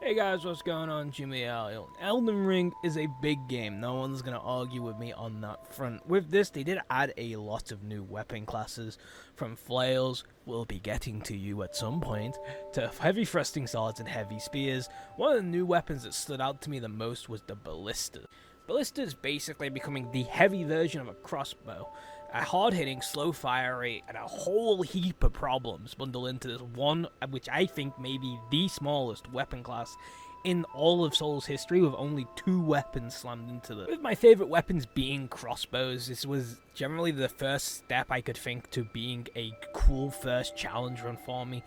Hey guys, what's going on? Jimmy Al. Elden Ring is a big game. No one's going to argue with me on that front. With this, they did add a lot of new weapon classes, from flails, we'll be getting to you at some point, to heavy thrusting swords and heavy spears. One of the new weapons that stood out to me the most was the Ballista. Ballista is basically becoming the heavy version of a crossbow. A hard-hitting, slow fire rate, and a whole heap of problems bundle into this one, which I think may be the smallest weapon class in all of Souls history, with only 2 weapons slammed into them. With my favourite weapons being crossbows, this was generally the first step I could think to being a cool first challenge run for me.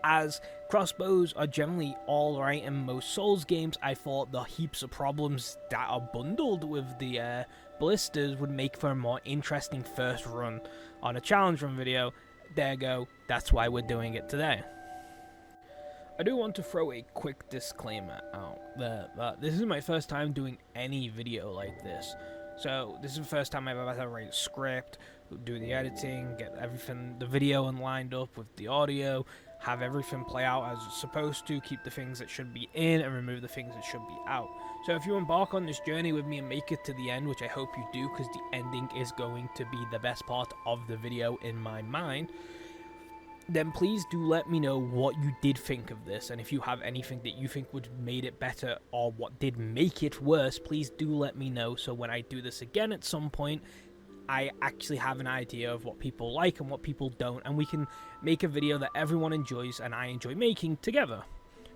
As crossbows are generally alright in most Souls games, I thought the heaps of problems that are bundled with the ballistas would make for a more interesting first run on a challenge run video. There you go, that's why we're doing it today. I do want to throw a quick disclaimer out there that this is my first time doing any video like this. So this is the first time I've ever had to write a script, do the editing, get everything, the video lined up with the audio, have everything play out as it's supposed to, keep the things that should be in and remove the things that should be out. So if you embark on this journey with me and make it to the end, which I hope you do because the ending is going to be the best part of the video in my mind, then please do let me know what you did think of this, and if you have anything that you think would have made it better or what did make it worse, please do let me know, so when I do this again at some point, I actually have an idea of what people like and what people don't, and we can make a video that everyone enjoys and I enjoy making together.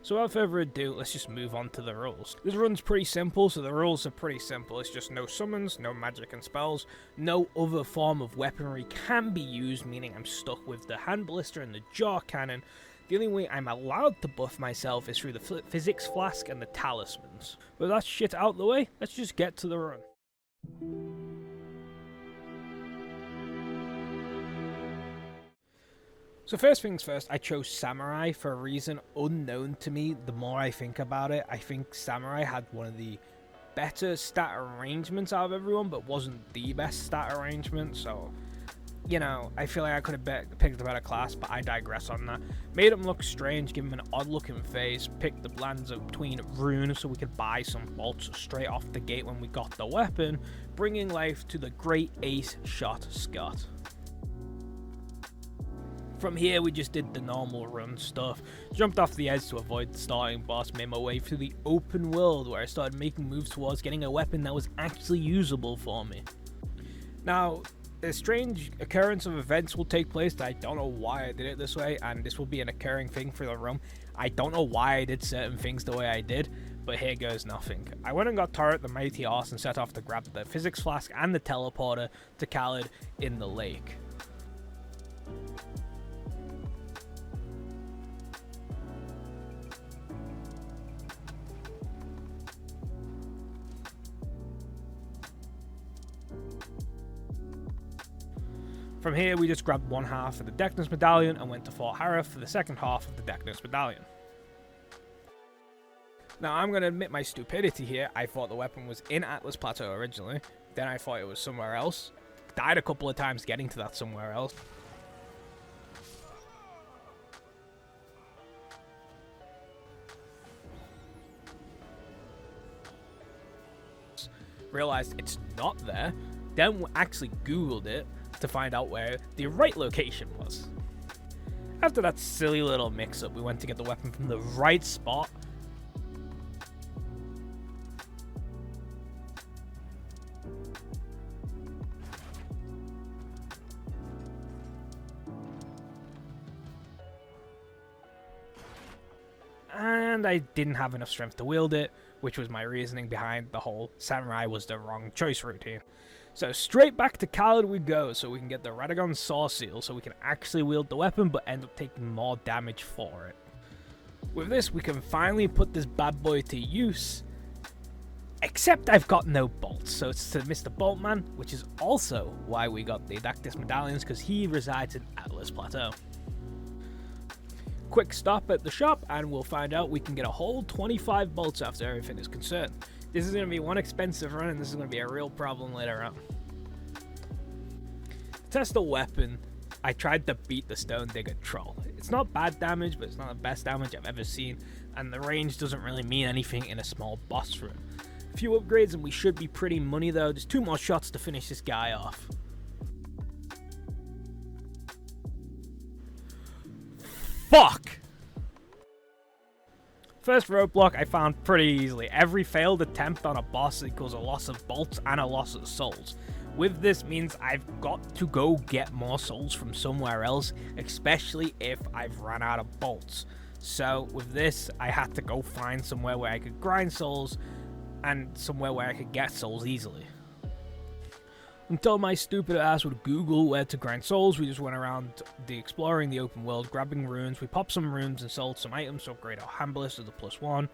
So without further ado, let's just move on to the rules. This run's pretty simple, so the rules are pretty simple. It's just no summons, no magic and spells, no other form of weaponry can be used, meaning I'm stuck with the hand ballista and the jaw cannon. The only way I'm allowed to buff myself is through the physics flask and the talismans. With that shit out the way, let's just get to the run. So first things first, I chose Samurai for a reason unknown to me. The more I think about it, I think Samurai had one of the better stat arrangements out of everyone, but wasn't the best stat arrangement, so, you know, I feel like I could have picked a better class, but I digress on that. Made him look strange, give him an odd looking face, picked the blends between runes so we could buy some bolts straight off the gate when we got the weapon, bringing life to the great ace shot Scott. From here, we just did the normal run stuff, jumped off the edge to avoid the starting boss, made my way through the open world where I started making moves towards getting a weapon that was actually usable for me. Now, a strange occurrence of events will take place that I don't know why I did it this way, and this will be an occurring thing for the run. I don't know why I did certain things the way I did, but here goes nothing. I went and got Torret the Mighty Horse and set off to grab the physics flask and the teleporter to Khaled in the lake. From here, we just grabbed one half of the Deckness Medallion and went to Fort Harith for the second half of the Deckness Medallion. Now, I'm going to admit my stupidity here. I thought the weapon was in Atlas Plateau originally. Then I thought it was somewhere else. Died a couple of times getting to that somewhere else. Realized it's not there. Then actually Googled it to find out where the right location was. After that silly little mix-up, we went to get the weapon from the right spot. And I didn't have enough strength to wield it, which was my reasoning behind the whole Samurai was the wrong choice routine. So straight back to Khaled we go, so we can get the Radagon Saw Seal, so we can actually wield the weapon, but end up taking more damage for it. With this, we can finally put this bad boy to use, except I've got no bolts, so it's to Mr. Boltman, which is also why we got the Deckness Medallions, because he resides in Atlas Plateau. Quick stop at the shop, and we'll find out we can get a whole 25 bolts after everything is concerned. This is going to be one expensive run, and this is going to be a real problem later on. To test the weapon, I tried to beat the Stone Digger Troll. It's not bad damage, but it's not the best damage I've ever seen. and the range doesn't really mean anything in a small boss room. A few upgrades and we should be pretty money though. There's 2 more shots to finish this guy off. Fuck! First roadblock I found pretty easily. Every failed attempt on a boss equals a loss of bolts and a loss of souls. With this means I've got to go get more souls from somewhere else, especially if I've run out of bolts. So with this, I had to go find somewhere where I could grind souls and somewhere where I could get souls easily. Until my stupid ass would Google where to grind souls, we just went around exploring the open world, grabbing runes. We popped some runes and sold some items to upgrade our hand ballista to +1.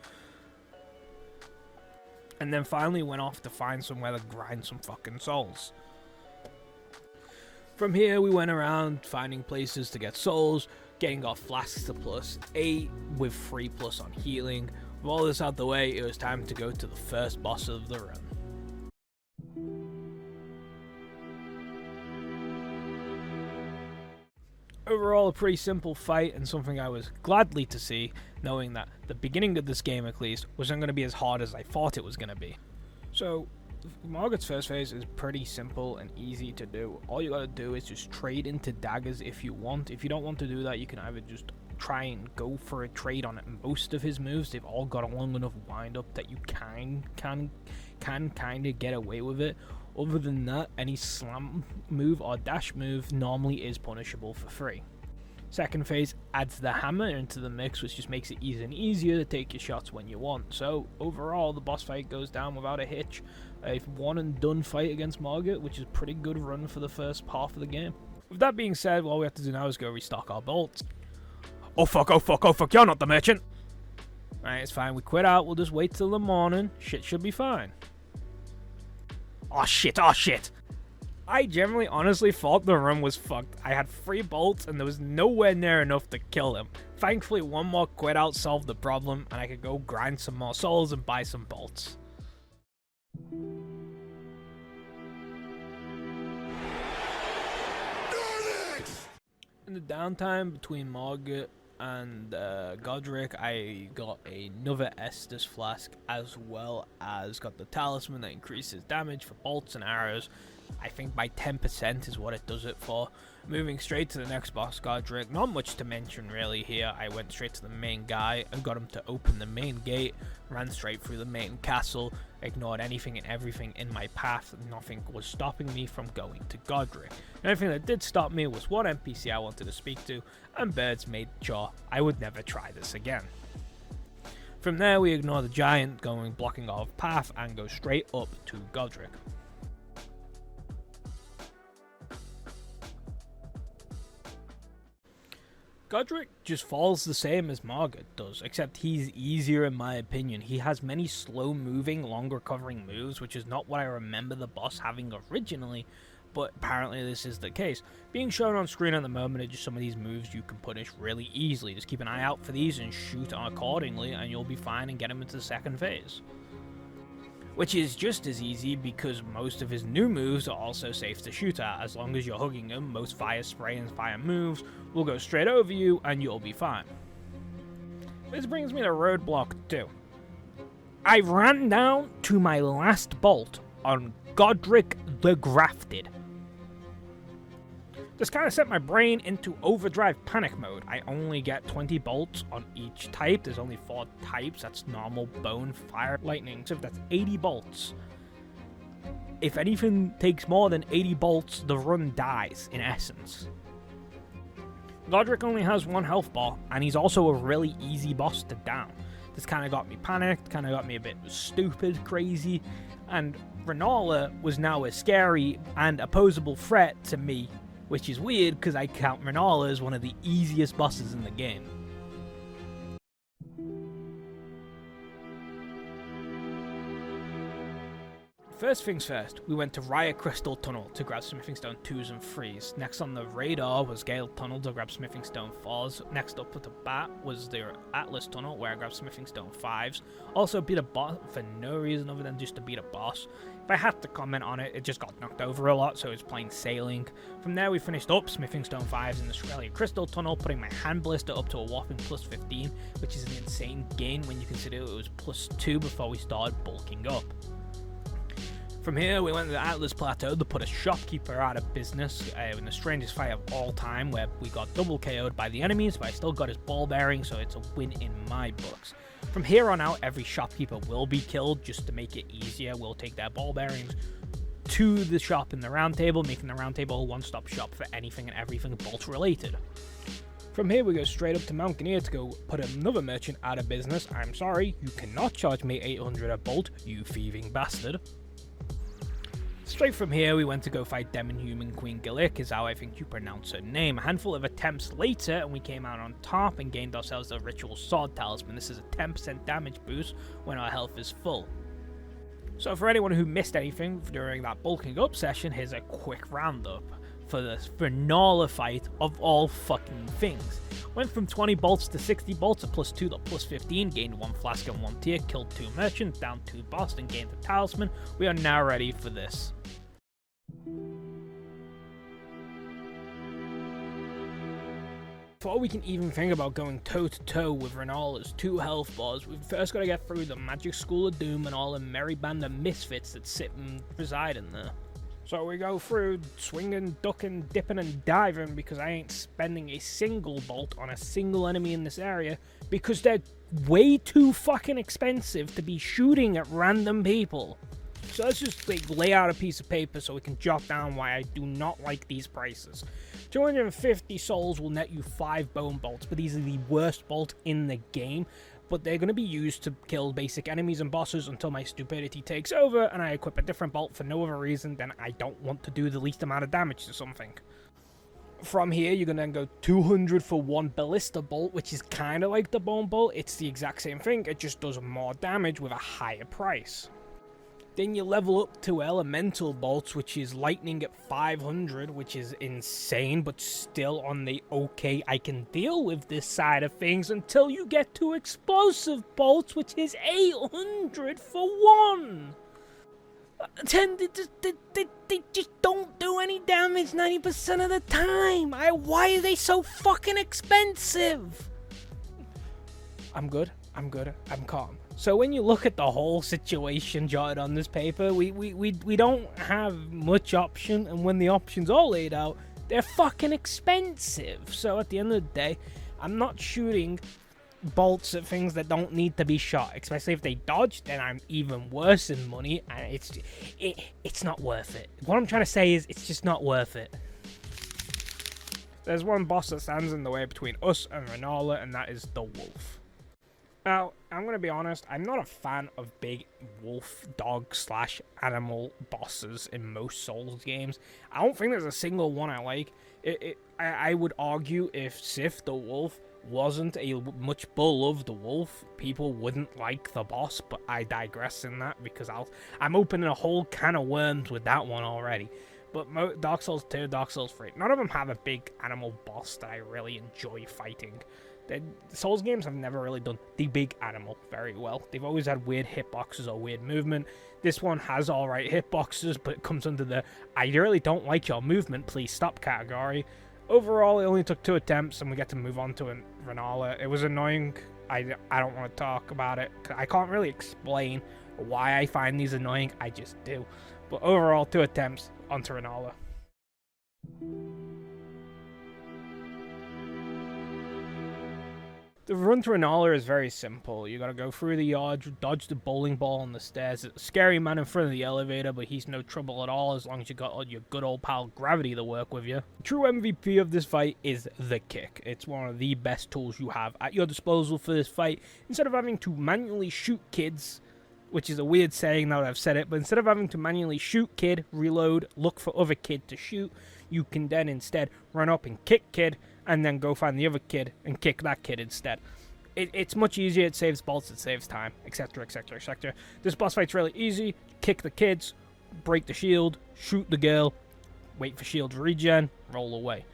And then finally went off to find somewhere to grind some fucking souls. From here we went around finding places to get souls, getting our flasks to +8 with 3+ on healing. With all this out the way, it was time to go to the first boss of the run. Overall, a pretty simple fight and something I was gladly to see, knowing that the beginning of this game at least wasn't going to be as hard as I thought it was going to be. So, Margaret's first phase is pretty simple and easy to do. All you gotta do is just trade into daggers if you want. If you don't want to do that, you can either just try and go for a trade on most of his moves. They've all got a long enough wind up that you can kind of get away with it. Other than that, any slam move or dash move normally is punishable for free. Second phase adds the hammer into the mix, which just makes it easier and easier to take your shots when you want. So overall, the boss fight goes down without a hitch. A one and done fight against Margaret, which is a pretty good run for the first half of the game. With that being said, all we have to do now is go restock our bolts. Oh fuck, oh fuck, oh fuck, you're not the merchant! Alright, it's fine, we quit out, we'll just wait till the morning. Shit should be fine. Oh shit, oh shit! I generally honestly thought the run was fucked. I had 3 bolts and there was nowhere near enough to kill him. Thankfully, one more quit out solved the problem and I could go grind some more souls and buy some bolts. In the downtime between Margaret and Godric, I got another Estus flask, as well as got the talisman that increases damage for bolts and arrows. I think by 10% is what it does it for. Moving straight to the next boss, Godric. Not much to mention really here. I went straight to the main guy and got him to open the main gate, ran straight through the main castle, ignored anything and everything in my path. Nothing was stopping me from going to Godric. The only thing that did stop me was one NPC I wanted to speak to, and birds made sure I would never try this again. From there we ignore the giant blocking our path and go straight up to Godric. Godric just falls the same as Margaret does, except he's easier in my opinion. He has many slow-moving, long-recovering moves, which is not what I remember the boss having originally, but apparently this is the case. Being shown on screen at the moment are just some of these moves you can punish really easily. Just keep an eye out for these and shoot accordingly, and you'll be fine and get him into the second phase. Which is just as easy because most of his new moves are also safe to shoot at. As long as you're hugging him, most fire spray and fire moves will go straight over you and you'll be fine. This brings me to roadblock 2. I ran down to my last bolt on Godric the Grafted. This kind of set my brain into overdrive panic mode. I only get 20 bolts on each type. There's only 4 types. That's normal, bone, fire, lightning. So that's 80 bolts. If anything takes more than 80 bolts, the run dies, in essence. Godric only has 1 health bar, and he's also a really easy boss to down. This kind of got me panicked, kind of got me a bit stupid, crazy, and Ronaldo was now a scary and opposable threat to me, which is weird because I count Ronaldo as one of the easiest bosses in the game. First things first, we went to Raya Crystal Tunnel to grab Smithing Stone 2s and 3s. Next on the radar was Gale Tunnel to grab Smithing Stone 4s. Next up at the bat was the Atlas Tunnel where I grabbed Smithing Stone 5s. Also beat a boss for no reason other than just to beat a boss. If I had to comment on it, it just got knocked over a lot, so it was plain sailing. From there we finished up Smithing Stone 5s in the Australia Crystal Tunnel, putting my hand Ballista up to a whopping plus 15, which is an insane gain when you consider it was plus 2 before we started bulking up. From here, we went to the Atlas Plateau to put a shopkeeper out of business in the strangest fight of all time, where we got double KO'd by the enemies, but I still got his ball bearing, so it's a win in my books. From here on out, every shopkeeper will be killed just to make it easier. We'll take their ball bearings to the shop in the round table, making the round table a one-stop shop for anything and everything bolt related. From here, we go straight up to Mount Kinnear to go put another merchant out of business. I'm sorry, you cannot charge me 800 a bolt, you thieving bastard. Straight from here, we went to go fight Demon Human Queen Gillick, is how I think you pronounce her name. A handful of attempts later, and we came out on top and gained ourselves the Ritual Sword Talisman. This is a 10% damage boost when our health is full. So for anyone who missed anything during that bulking up session, here's a quick roundup for the Ronaldo fight of all fucking things. Went from 20 bolts to 60 bolts, a plus 2 to plus 15, gained 1 flask and 1 tier, killed 2 merchants, down 2 boss, and gained a talisman. We are now ready for this. Before we can even think about going toe-to-toe with Ronaldo's 2 health bars, we've first got to get through the Magic School of Doom and all the merry band of misfits that sit and reside in there. So we go through swinging, ducking, dipping and diving because I ain't spending a single bolt on a single enemy in this area because they're way too fucking expensive to be shooting at random people. So let's just lay out a piece of paper so we can jot down why I do not like these prices. 250 souls will net you 5 bone bolts, but these are the worst bolt in the game. But they're going to be used to kill basic enemies and bosses until my stupidity takes over and I equip a different bolt for no other reason than I don't want to do the least amount of damage to something. From here, you're going to then go 200 for 1 Ballista bolt, which is kind of like the bone bolt. It's the exact same thing, it just does more damage with a higher price. Then you level up to elemental bolts, which is lightning at 500, which is insane, but still on the okay, I can deal with this side of things until you get to explosive bolts, which is 800 for 1. They just don't do any damage 90% of the time. Why are they so fucking expensive? I'm good, I'm calm. So when you look at the whole situation jotted on this paper, we don't have much option, and when the options are laid out, they're fucking expensive. So at the end of the day, I'm not shooting bolts at things that don't need to be shot, especially if they dodge, then I'm even worse in money, and it's not worth it. What I'm trying to say is, it's just not worth it. There's one boss that stands in the way between us and Ronaldo, and that is the Wolf. Now, I'm going to be honest, I'm not a fan of big wolf, dog / animal bosses in most Souls games. I don't think there's a single one I like. I would argue if Sif the Wolf wasn't a much beloved wolf, people wouldn't like the boss, but I digress in that because I'm opening a whole can of worms with that one already. But Dark Souls 2, Dark Souls 3, none of them have a big animal boss that I really enjoy fighting. The Souls games have never really done the big animal very well. They've always had weird hitboxes or weird movement. This one has alright hitboxes, but it comes under the I really don't like your movement, please stop category. Overall, it only took 2 attempts and we get to move on to Ronaldo. It was annoying. I don't want to talk about it. I can't really explain why I find these annoying. I just do. But overall, 2 attempts onto Ronaldo. The run to Ronaldo is very simple. You gotta go through the yard, dodge the bowling ball on the stairs. It's a scary man in front of the elevator, but he's no trouble at all as long as you got your good old pal Gravity to work with you. True MVP of this fight is the kick. It's one of the best tools you have at your disposal for this fight. Instead of having to manually shoot kids, which is a weird saying now that I've said it, but instead of having to manually shoot kid, reload, look for other kid to shoot, you can then instead run up and kick kid, and then go find the other kid and kick that kid instead. It's much easier, it saves bolts, it saves time, etc, etc, etc. This boss fight's really easy. Kick the kids, break the shield, shoot the girl, wait for shield to regen, roll away.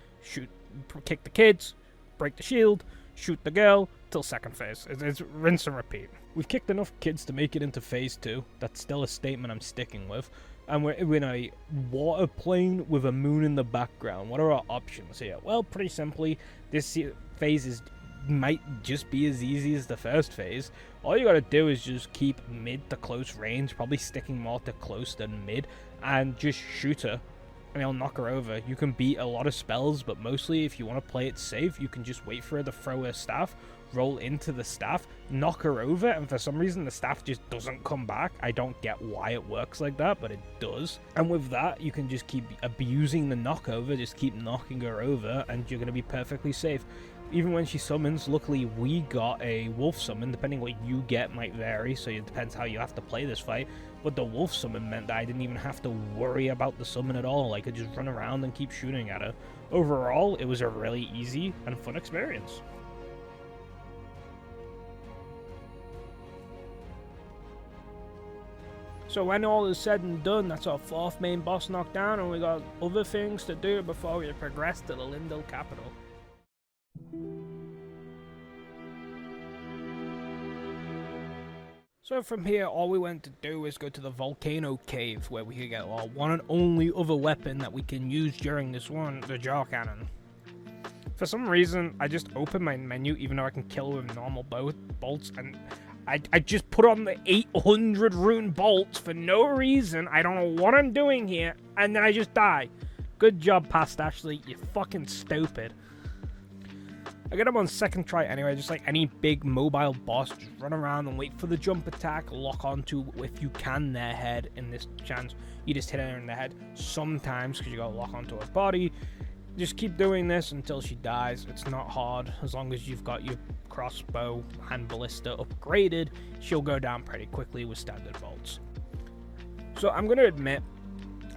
Kick the kids, break the shield, shoot the girl, till second phase. It's rinse and repeat. We've kicked enough kids to make it into phase 2. That's still a statement I'm sticking with. And we're in a water plane with a moon in the background. What are our options here? Well, pretty simply, this phase might just be as easy as the first phase. All you gotta do is just keep mid to close range, probably sticking more to close than mid, and just shoot her. And it'll knock her over. You can beat a lot of spells, but mostly if you want to play it safe, you can just wait for her to throw her staff, roll into the staff, knock her over, and for some reason the staff just doesn't come back. I don't get why it works like that, but it does. And with that, you can just keep abusing the knockover, just keep knocking her over, and you're going to be perfectly safe. Even when she summons, luckily we got a wolf summon. Depending what you get might vary, so it depends how you have to play this fight. But the wolf summon meant that I didn't even have to worry about the summon at all. I could just run around and keep shooting at her. Overall, it was a really easy and fun experience. So when all is said and done, that's our 4th main boss knocked down, and we got other things to do before we progress to the Lindell capital. So from here, all we went to do is go to the volcano cave, where we could get our one and only other weapon that we can use during this one, the jaw cannon. For some reason, I just opened my menu, even though I can kill with normal bolts, and I just put on the 800 rune bolts for no reason. I don't know what I'm doing here, and then I just die. Good job, Past Ashley. You're fucking stupid. I get him on second try anyway, just like any big mobile boss. Just run around and wait for the jump attack, lock onto, if you can, their head. In this chance, you just hit her in the head sometimes, because you gotta lock onto her body. Just keep doing this until she dies. It's not hard, as long as you've got your crossbow and ballista upgraded, she'll go down pretty quickly with standard bolts. So I'm gonna admit,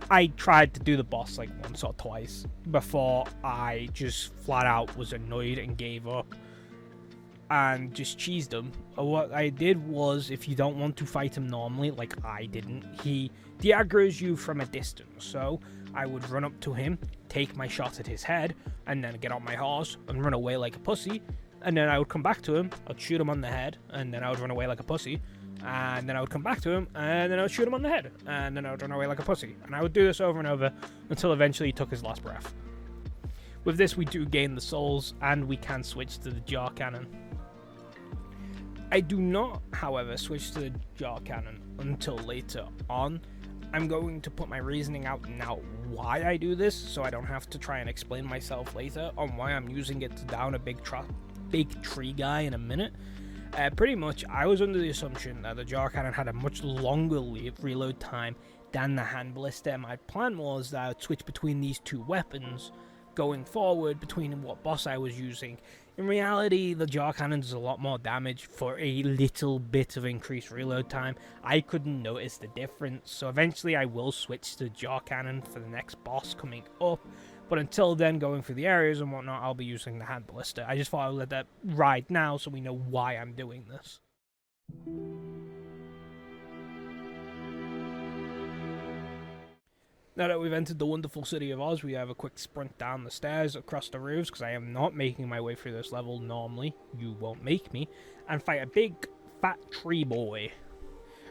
I tried to do the boss like once or twice before I just flat out was annoyed and gave up and just cheesed him. What I did was, if you don't want to fight him normally, like I didn't, he de-aggroes you from a distance. So I would run up to him, take my shot at his head, and then get on my horse and run away like a pussy. And then I would come back to him, I'd shoot him on the head, and then I would run away like a pussy. And then I would come back to him, and then I would shoot him on the head, and then I would run away like a pussy. And I would do this over and over until eventually he took his last breath. With this, we do gain the souls, and we can switch to the jaw cannon. I do not, however, switch to the jaw cannon until later on. I'm going to put my reasoning out now why I do this, so I don't have to try and explain myself later on why I'm using it to down a big tree guy in a minute. Pretty much, I was under the assumption that the jaw cannon had a much longer reload time than the hand ballista. My plan was that I would switch between these two weapons going forward, between what boss I was using. In reality, the jaw cannon does a lot more damage for a little bit of increased reload time. I couldn't notice the difference, so eventually I will switch to jaw cannon for the next boss coming up. But until then, going through the areas and whatnot, I'll be using the hand ballista. I just thought I would let that ride now so we know why I'm doing this. Now that we've entered the wonderful city of Oz, we have a quick sprint down the stairs, across the roofs, because I am not making my way through this level normally. You won't make me. And fight a big, fat tree boy.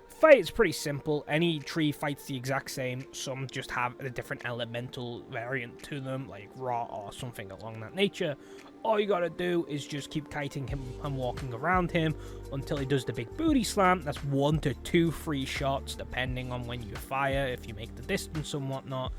Fight is pretty simple. Any tree fights the exact same. Some just have a different elemental variant to them, like rot or something along that nature. All you gotta do is just keep kiting him and walking around him until he does the big booty slam. That's 1 to 2 free shots, depending on when you fire, if you make the distance and whatnot.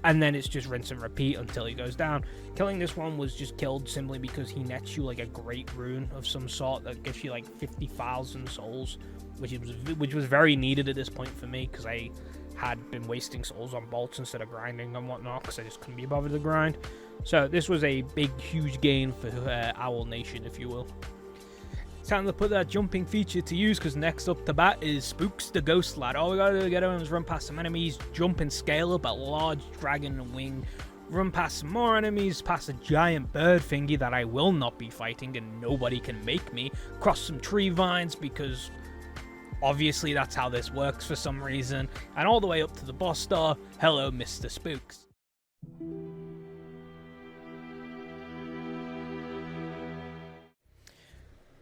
And then it's just rinse and repeat until he goes down. Killing this one was just killed simply because he nets you like a great rune of some sort that gives you like 50,000 souls, which was very needed at this point for me, because I had been wasting souls on bolts instead of grinding and whatnot, because I just couldn't be bothered to grind. So this was a big, huge gain for Owl Nation, if you will. It's time to put that jumping feature to use, because next up to bat is Spooks the Ghost Lad. All we gotta do to get him is run past some enemies, jump and scale up a large dragon wing, run past some more enemies, past a giant bird thingy that I will not be fighting and nobody can make me, cross some tree vines because Obviously, that's how this works for some reason. And all the way up to the boss star, hello, Mr. Spooks.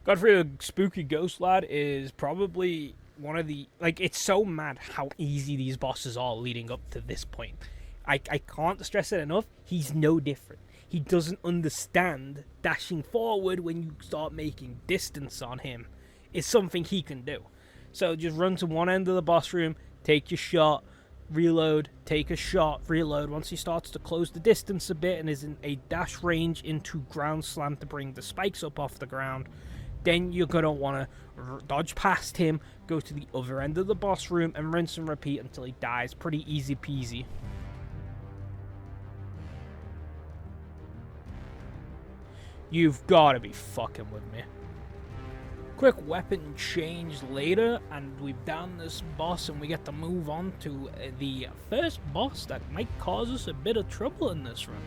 Godfrey, the spooky ghost lad, is probably one of the... Like, it's so mad how easy these bosses are leading up to this point. I can't stress it enough. He's no different. He doesn't understand dashing forward when you start making distance on him. It's something he can do. So just run to one end of the boss room, take your shot, reload, take a shot, reload. Once he starts to close the distance a bit and is in a dash range into ground slam to bring the spikes up off the ground, then you're going to want to dodge past him, go to the other end of the boss room, and rinse and repeat until he dies. Pretty easy peasy. You've got to be fucking with me. Quick weapon change later, and we've done this boss, and we get to move on to the first boss that might cause us a bit of trouble in this run.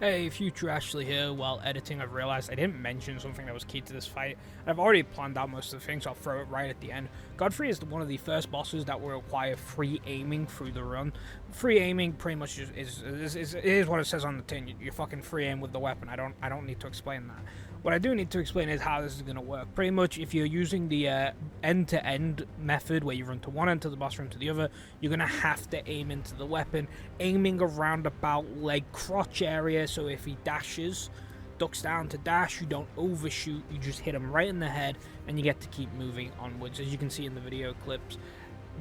Hey, Future Ashley here. While editing, I've realized I didn't mention something that was key to this fight. I've already planned out most of the things, so I'll throw it right at the end. Godfrey is one of the first bosses that will require free aiming through the run. Free aiming pretty much is what it says on the tin. You fucking free aim with the weapon. I don't need to explain that. What I do need to explain is how this is going to work. Pretty much, if you're using the end-to-end method, where you run to one end of the boss room to the other, you're going to have to aim into the weapon, aiming around about leg crotch area, so if he dashes, ducks down to dash, you don't overshoot, you just hit him right in the head, and you get to keep moving onwards, as you can see in the video clips.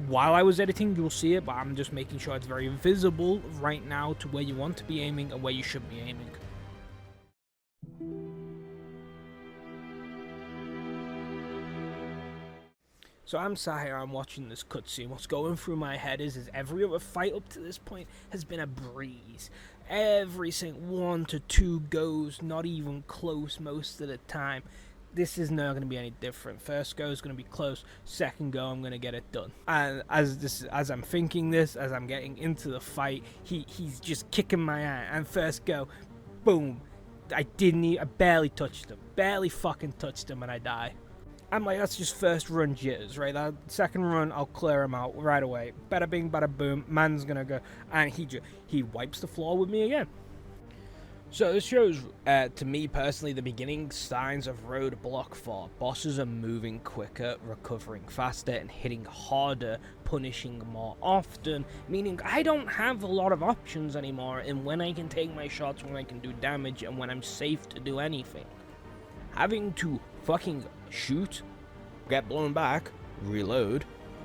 While I was editing, you'll see it, but I'm just making sure it's very visible right now to where you want to be aiming and where you should be aiming. So I'm sat here, I'm watching this cutscene. What's going through my head is every other fight up to this point has been a breeze. Every single 1 to 2 goes, not even close most of the time. This is not going to be any different. First go is going to be close. Second go, I'm going to get it done. And as I'm thinking this, as I'm getting into the fight, he's just kicking my ass. And first go, boom. I barely touched him. Barely fucking touched him, and I die. I'm like, that's just first run jitters, right? That second run, I'll clear him out right away. Bada bing, bada boom, man's gonna go, and he wipes the floor with me again. So this shows, to me personally, the beginning signs of Roadblock 4. Bosses are moving quicker, recovering faster, and hitting harder, punishing more often, meaning I don't have a lot of options anymore in when I can take my shots, when I can do damage, and when I'm safe to do anything. Having to fucking shoot, get blown back, reload,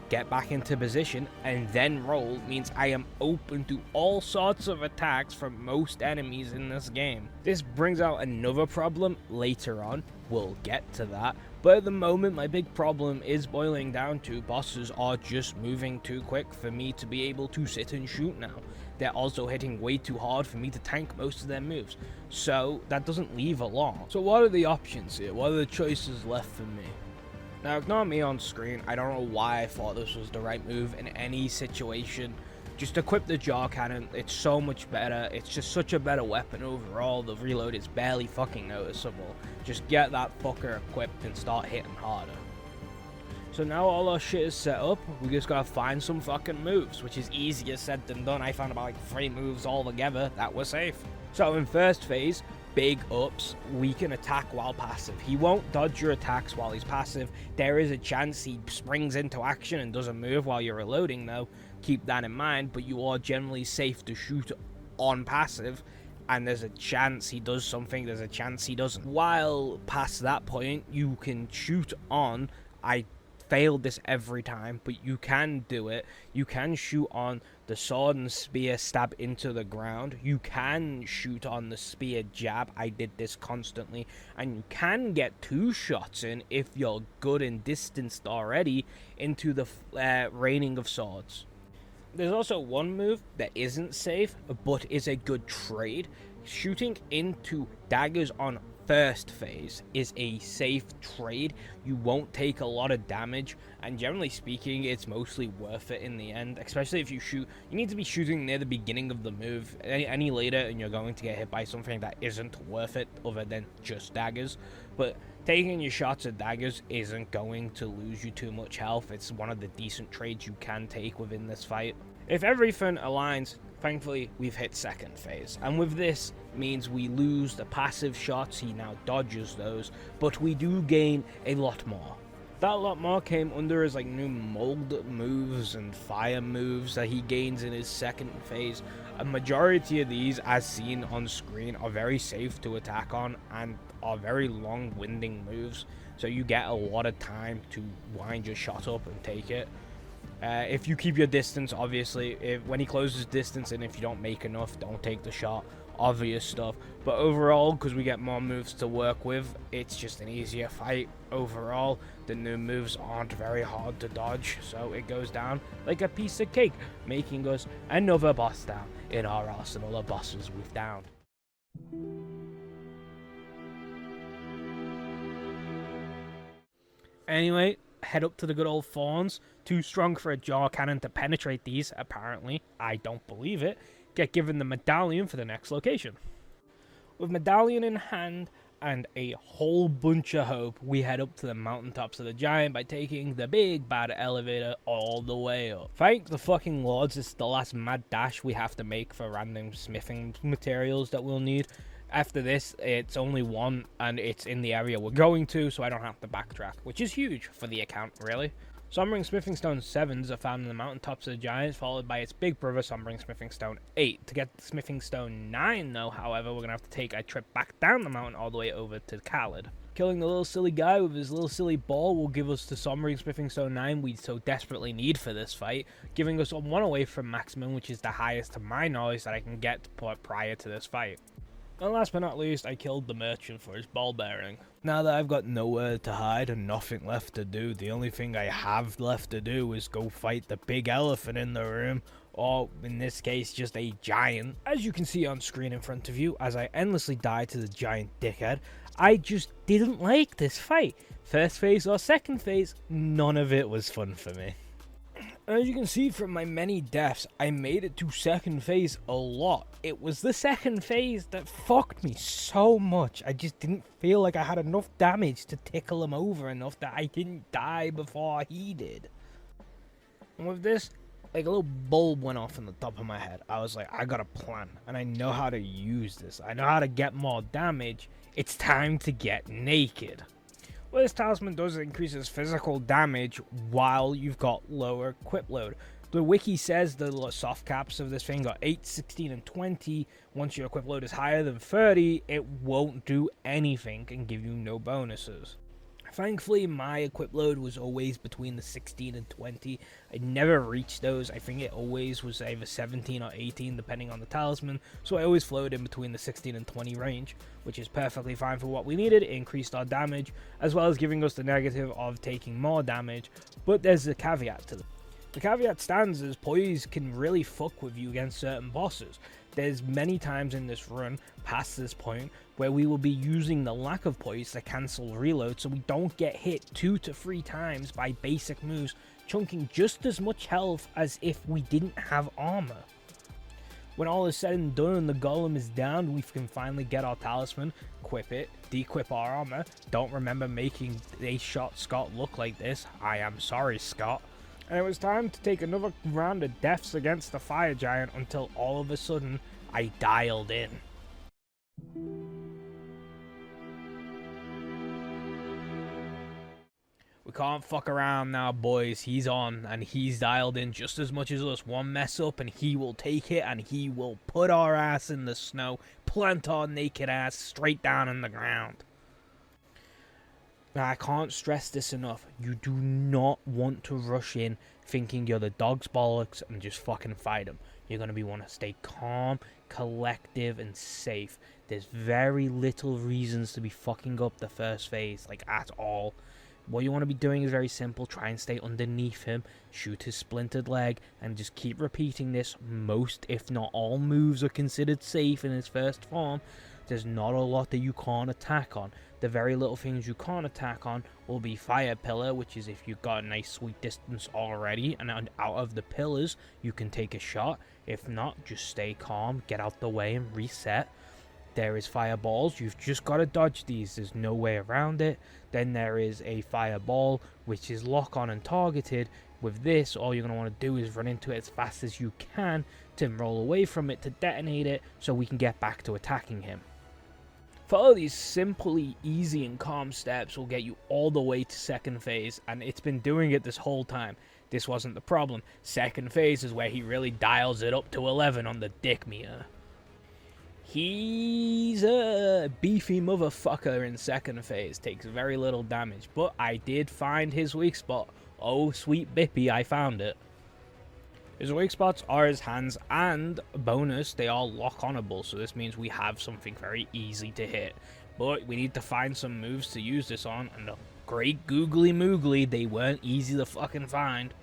get back into position, and then roll means I am open to all sorts of attacks from most enemies in this game. This brings out another problem later on, we'll get to that, but at the moment my big problem is boiling down to bosses are just moving too quick for me to be able to sit and shoot now. They're also hitting way too hard for me to tank most of their moves, so that doesn't leave a lot. So what are the options here? What are the choices left for me? Now ignore me on screen, I don't know why I thought this was the right move in any situation. Just equip the jaw cannon, it's so much better, it's just such a better weapon overall, the reload is barely fucking noticeable. Just get that fucker equipped and start hitting harder. So now all our shit is set up, we just gotta find some fucking moves, which is easier said than done. I found about like 3 moves all together that were safe. So in first phase, big ups, we can attack while passive. He won't dodge your attacks while he's passive. There is a chance he springs into action and doesn't move while you're reloading though. Keep that in mind, but you are generally safe to shoot on passive. And there's a chance he does something, there's a chance he doesn't. While past that point, you can shoot on. I failed this every time, but you can do it. You can shoot on the sword and spear stab into the ground. You can shoot on the spear jab. I did this constantly. And you can get 2 shots in if you're good and distanced already into the raining of swords. There's also one move that isn't safe, but is a good trade. Shooting into daggers on first phase is a safe trade. You won't take a lot of damage, and generally speaking, it's mostly worth it in the end, especially if you shoot. You need to be shooting near the beginning of the move. Any later, and you're going to get hit by something that isn't worth it other than just daggers. But taking your shots at daggers isn't going to lose you too much health. It's one of the decent trades you can take within this fight. If everything aligns, thankfully, we've hit second phase, and with this means we lose the passive shots. He now dodges those, but we do gain a lot more. That lot more came under his new mold moves and fire moves that he gains in his second phase. A majority of these, as seen on screen, are very safe to attack on and are very long-winding moves, so you get a lot of time to wind your shot up and take it. If you keep your distance, obviously, when he closes distance, and if you don't make enough, don't take the shot. Obvious stuff. But overall, because we get more moves to work with, it's just an easier fight. Overall, the new moves aren't very hard to dodge, so it goes down like a piece of cake, making us another boss down in our arsenal of bosses we've downed. Anyway, head up to the good old Thorns. Too strong for a jaw cannon to penetrate these, apparently. I don't believe it. Get given the medallion for the next location. With medallion in hand and a whole bunch of hope, we head up to the mountaintops of the giant by taking the big bad elevator all the way up. Thank the fucking lords, it's the last mad dash we have to make for random smithing materials that we'll need. After this, it's only one, and it's in the area we're going to, so I don't have to backtrack, which is huge for the account, really. Sombering Smithing Stone 7s are found in the mountaintops of the giants, followed by its big brother, Sombering Smithing Stone 8. To get Smithing Stone 9, though, however, we're going to have to take a trip back down the mountain all the way over to Khalid. Killing the little silly guy with his little silly ball will give us the Sombering Smithing Stone 9 we so desperately need for this fight, giving us one away from maximum, which is the highest to my knowledge that I can get prior to this fight. And last but not least, I killed the merchant for his ball bearing. Now that I've got nowhere to hide and nothing left to do, the only thing I have left to do is go fight the big elephant in the room, or in this case, just a giant. As you can see on screen in front of you, as I endlessly die to the giant dickhead, I just didn't like this fight. First phase or second phase, none of it was fun for me. As you can see from my many deaths, I made it to second phase a lot. It was the second phase that fucked me so much. I just didn't feel like I had enough damage to tickle him over enough that I didn't die before he did. And with this, like a little bulb went off in the top of my head. I was like, I got a plan, and I know how to use this. I know how to get more damage. It's time to get naked. What this talisman does is increases physical damage while you've got lower equip load. The wiki says the soft caps of this thing are 8, 16, and 20. Once your equip load is higher than 30, it won't do anything and give you no bonuses. Thankfully, my equip load was always between the 16 and 20. I never reached those. I think it always was either 17 or 18, depending on the talisman. So I always flowed in between the 16 and 20 range, which is perfectly fine for what we needed. It increased our damage, as well as giving us the negative of taking more damage. But there's a caveat to it. The caveat stands as poise can really fuck with you against certain bosses. There's many times in this run, past this point, where we will be using the lack of poise to cancel reload so we don't get hit 2 to 3 times by basic moves, chunking just as much health as if we didn't have armor. When all is said and done and the golem is down, we can finally get our talisman, equip it, dequip our armor. Don't remember making a shot Scott look like this. I am sorry, Scott. And it was time to take another round of deaths against the fire giant until all of a sudden I dialed in. We can't fuck around now, boys. He's on and he's dialed in just as much as us. One mess up and he will take it and he will put our ass in the snow, plant our naked ass straight down in the ground. Now, I can't stress this enough. You do not want to rush in thinking you're the dog's bollocks and just fucking fight him. You're going to want to stay calm, collective, and safe. There's very little reasons to be fucking up the first phase, like at all. What you want to be doing is very simple. Try and stay underneath him, shoot his splintered leg, and just keep repeating this. Most, if not all, moves are considered safe in his first form. there's not a lot that you can't attack on. The very little things you can't attack on will be Fire Pillar, which is if you've got a nice sweet distance already, and out of the pillars, you can take a shot. If not, just stay calm, get out the way, and reset. There is Fireballs, you've just got to dodge these, there's no way around it. Then there is a Fireball, which is lock on and targeted. With this, all you're going to want to do is run into it as fast as you can to roll away from it to detonate it so we can get back to attacking him. Follow these simply easy and calm steps will get you all the way to second phase, and it's been doing it this whole time. This wasn't the problem. Second phase is where he really dials it up to 11 on the dick meter. He's a beefy motherfucker in second phase, takes very little damage, but I did find his weak spot. Oh, sweet Bippy, I found it. His weak spots are his hands, and bonus, they are lock-onable, so this means we have something very easy to hit. But we need to find some moves to use this on, and the great googly moogly, they weren't easy to fucking find.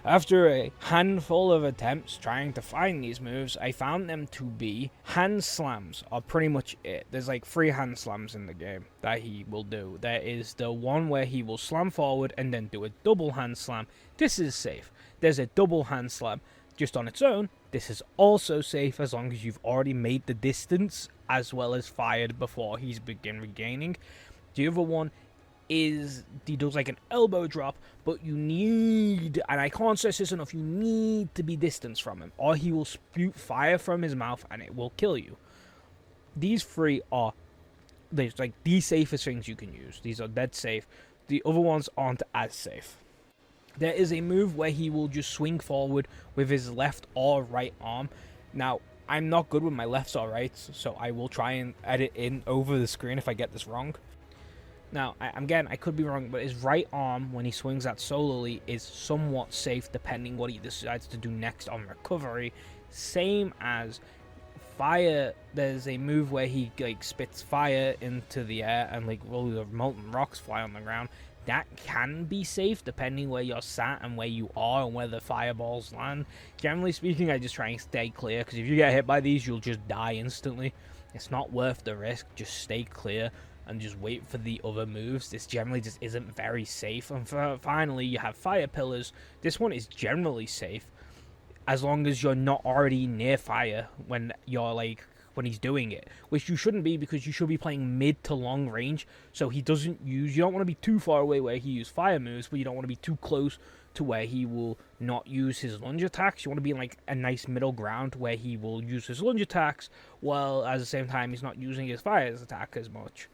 After a handful of attempts trying to find these moves, I found them to be hand slams are pretty much it. There's like 3 hand slams in the game that he will do. There is the one where he will slam forward and then do a double hand slam. This is safe. There's a double hand slam just on its own. This is also safe as long as you've already made the distance as well as fired before he's begin regaining. The other one is he does like an elbow drop, but you need, and I can't stress this enough, you need to be distanced from him or he will spew fire from his mouth and it will kill you. These 3 are like the safest things you can use. These are dead safe. The other ones aren't as safe. There is a move where he will just swing forward with his left or right arm. Now, I'm not good with my lefts or rights, so I will try and edit in over the screen if I get this wrong. Now, again, I could be wrong, but his right arm, when he swings that solely, is somewhat safe depending what he decides to do next on recovery. Same as fire, there's a move where he like spits fire into the air and like all the molten rocks fly on the ground. That can be safe depending where you're sat and where you are and where the fireballs land. Generally speaking, I just try and stay clear, because if you get hit by these, you'll just die instantly. It's not worth the risk. Just stay clear and just wait for the other moves. This generally just isn't very safe. And finally, you have fire pillars. This one is generally safe as long as you're not already near fire when you're like when he's doing it, which you shouldn't be, because you should be playing mid to long range, so he doesn't use, you don't want to be too far away where he uses fire moves, but you don't want to be too close to where he will not use his lunge attacks. You want to be in like a nice middle ground where he will use his lunge attacks while at the same time he's not using his fire attack as much.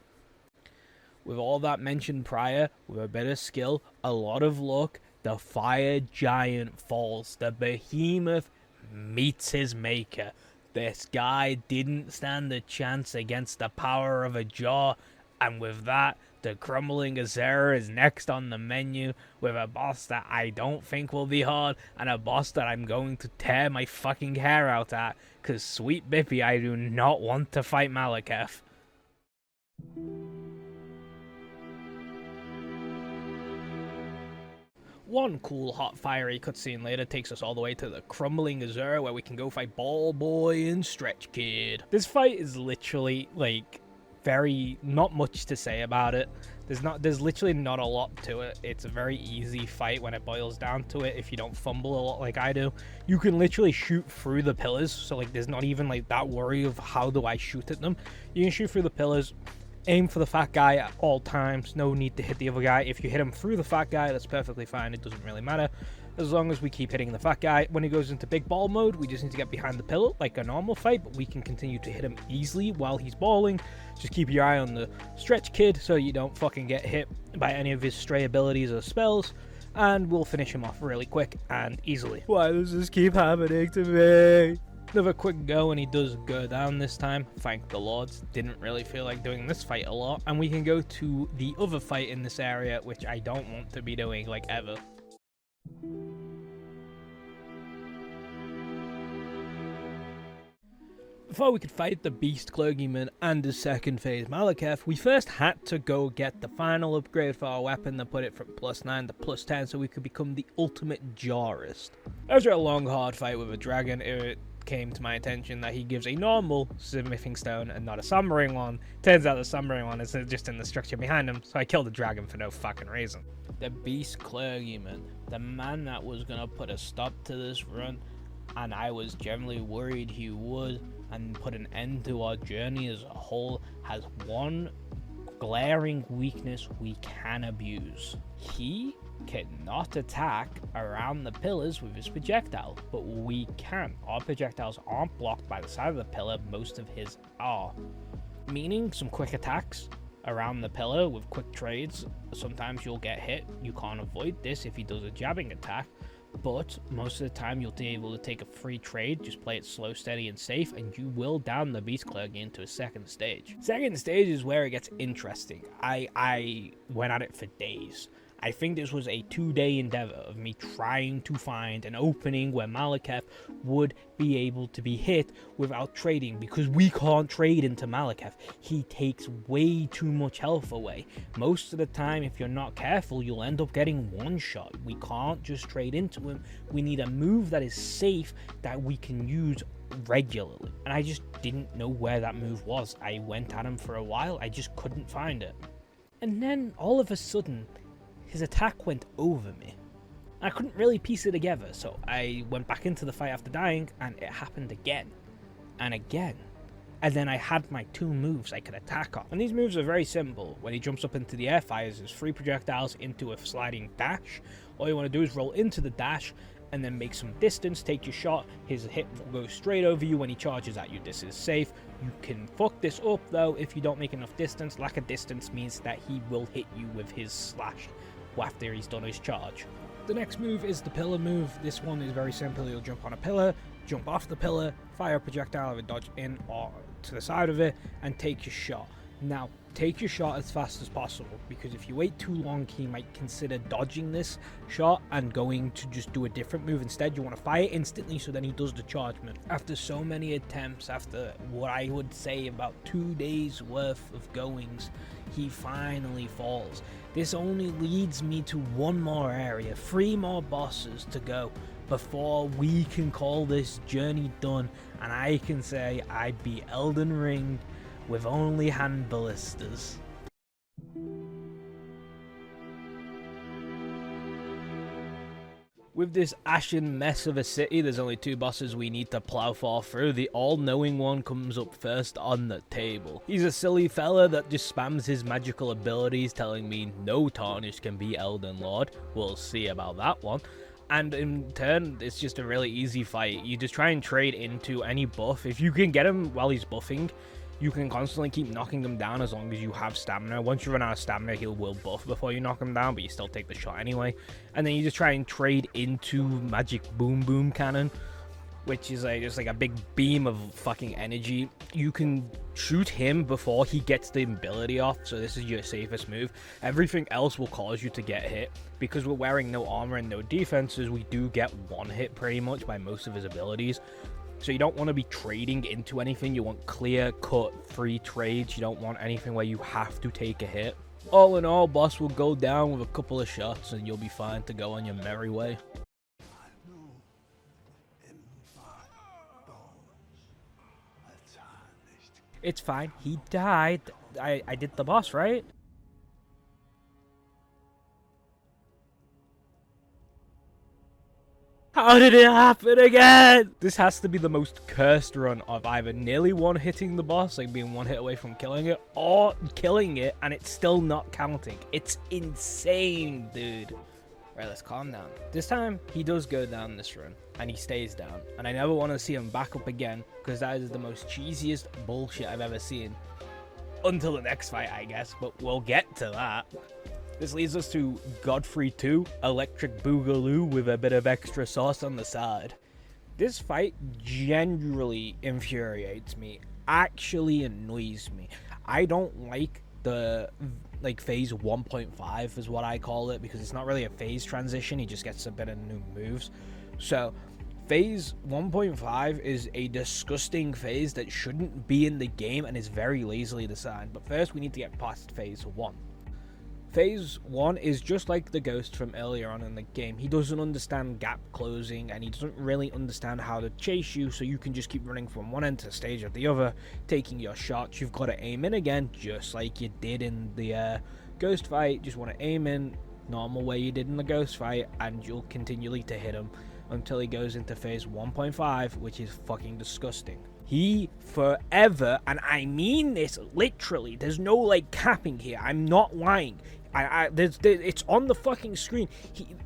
With all that mentioned prior, with a bit of skill, a lot of luck, the fire giant falls. The behemoth meets his maker. This guy didn't stand a chance against the power of a jaw, and with that, the crumbling Azera is next on the menu with a boss that I don't think will be hard, and a boss that I'm going to tear my fucking hair out at, cause sweet Bippy, I do not want to fight Malachath. One cool hot fiery cutscene later takes us all the way to the crumbling Azure where we can go fight Ball Boy and Stretch Kid. This fight is literally like very not much to say about it. There's literally not a lot to it. It's a very easy fight when it boils down to it if you don't fumble a lot like I do. You can literally shoot through the pillars, so like there's not even like that worry of how do I shoot at them. You can shoot through the pillars. Aim for the fat guy at all times. No need to hit the other guy. If you hit him through the fat guy, that's perfectly fine. It doesn't really matter. As long as we keep hitting the fat guy. When he goes into big ball mode, we just need to get behind the pillar like a normal fight, but we can continue to hit him easily while he's balling. Just keep your eye on the Stretch Kid so you don't fucking get hit by any of his stray abilities or spells. And we'll finish him off really quick and easily. Why does this keep happening to me? Another quick go, and he does go down this time. Thank the Lords. Didn't really feel like doing this fight a lot. And we can go to the other fight in this area, which I don't want to be doing, like, ever. Before we could fight the Beast Clergyman and the second phase Malachath, we first had to go get the final upgrade for our weapon that put it from +9 to +10 so we could become the ultimate Jarist. After a long hard fight with a dragon, it came to my attention that he gives a normal smithing stone and not a summering one. Turns out the summering one is just in the structure behind him, so I killed the dragon for no fucking reason. The beast clergyman, the man that was gonna put a stop to this run, and I was generally worried he would, and put an end to our journey as a whole, has one glaring weakness we can abuse. He cannot attack around the pillars with his projectile, but we can. Our projectiles aren't blocked by the side of the pillar, most of his are. Meaning some quick attacks around the pillar with quick trades. Sometimes you'll get hit, you can't avoid this if he does a jabbing attack, but most of the time you'll be able to take a free trade, just play it slow, steady, and safe, and you will down the Beast Clergy into a second stage. Second stage is where it gets interesting. I went at it for days. I think this was a 2-day endeavor of me trying to find an opening where Malachath would be able to be hit without trading, because we can't trade into Malachath. He takes way too much health away. Most of the time, if you're not careful, you'll end up getting one shot. We can't just trade into him. We need a move that is safe that we can use regularly. And I just didn't know where that move was. I went at him for a while, I just couldn't find it. And then all of a sudden, his attack went over me. I couldn't really piece it together, so I went back into the fight after dying, and it happened again, and again. And then I had my 2 moves I could attack on. And these moves are very simple. When he jumps up into the air, fires his 3 projectiles into a sliding dash. All you want to do is roll into the dash, and then make some distance, take your shot. His hit will go straight over you when he charges at you. This is safe. You can fuck this up, though, if you don't make enough distance. Lack of distance means that he will hit you with his slash after he's done his charge. The next move is the pillar move. This one is very simple. You'll jump on a pillar, jump off the pillar, fire a projectile or a dodge in or to the side of it, and take your shot. Now, take your shot as fast as possible, because if you wait too long, he might consider dodging this shot and going to just do a different move instead. You want to fire instantly so then he does the charge move. After so many attempts, after what I would say about 2 days worth of goings, he finally falls. This only leads me to 1 more area, 3 more bosses to go before we can call this journey done, and I can say I beat Elden Ring with only hand ballistas. With this Ashen mess of a city, there's only 2 bosses we need to plow for through. The all-knowing one comes up first on the table. He's a silly fella that just spams his magical abilities, telling me no tarnish can be Elden Lord. We'll see about that one. And in turn, it's just a really easy fight. You just try and trade into any buff. If you can get him while he's buffing, you can constantly keep knocking him down as long as you have stamina. Once you run out of stamina, he will buff before you knock him down, but you still take the shot anyway. And then you just try and trade into magic boom boom cannon, which is just like a big beam of fucking energy. You can shoot him before he gets the ability off, so this is your safest move. Everything else will cause you to get hit. Because we're wearing no armor and no defenses, we do get 1 hit pretty much by most of his abilities. So you don't want to be trading into anything. You want clear-cut free trades. You don't want anything where you have to take a hit. All in all, boss will go down with a couple of shots and you'll be fine to go on your merry way. It's fine. He died. I did the boss, right? How did it happen again? This has to be the most cursed run of either nearly one-hitting the boss, like being 1 hit away from killing it, or killing it and it's still not counting. It's insane, dude. Right, let's calm down. This time, he does go down this run, and he stays down. And I never want to see him back up again, because that is the most cheesiest bullshit I've ever seen. Until the next fight, I guess, but we'll get to that. This leads us to Godfrey 2, Electric Boogaloo with a bit of extra sauce on the side. This fight generally infuriates me, actually annoys me. I don't like the phase 1.5 is what I call it, because it's not really a phase transition, he just gets a bit of new moves. So phase 1.5 is a disgusting phase that shouldn't be in the game and is very lazily designed. But first we need to get past phase 1. Phase 1 is just like the ghost from earlier on in the game. He doesn't understand gap closing, and he doesn't really understand how to chase you, so you can just keep running from one end to the stage or the other, taking your shots. You've got to aim in again, just like you did in the ghost fight. Just want to aim in normal way you did in the ghost fight, and you'll continually to hit him until he goes into phase 1.5, which is fucking disgusting. He forever, and I mean this literally, there's no like capping here, I'm not lying. It's on the fucking screen.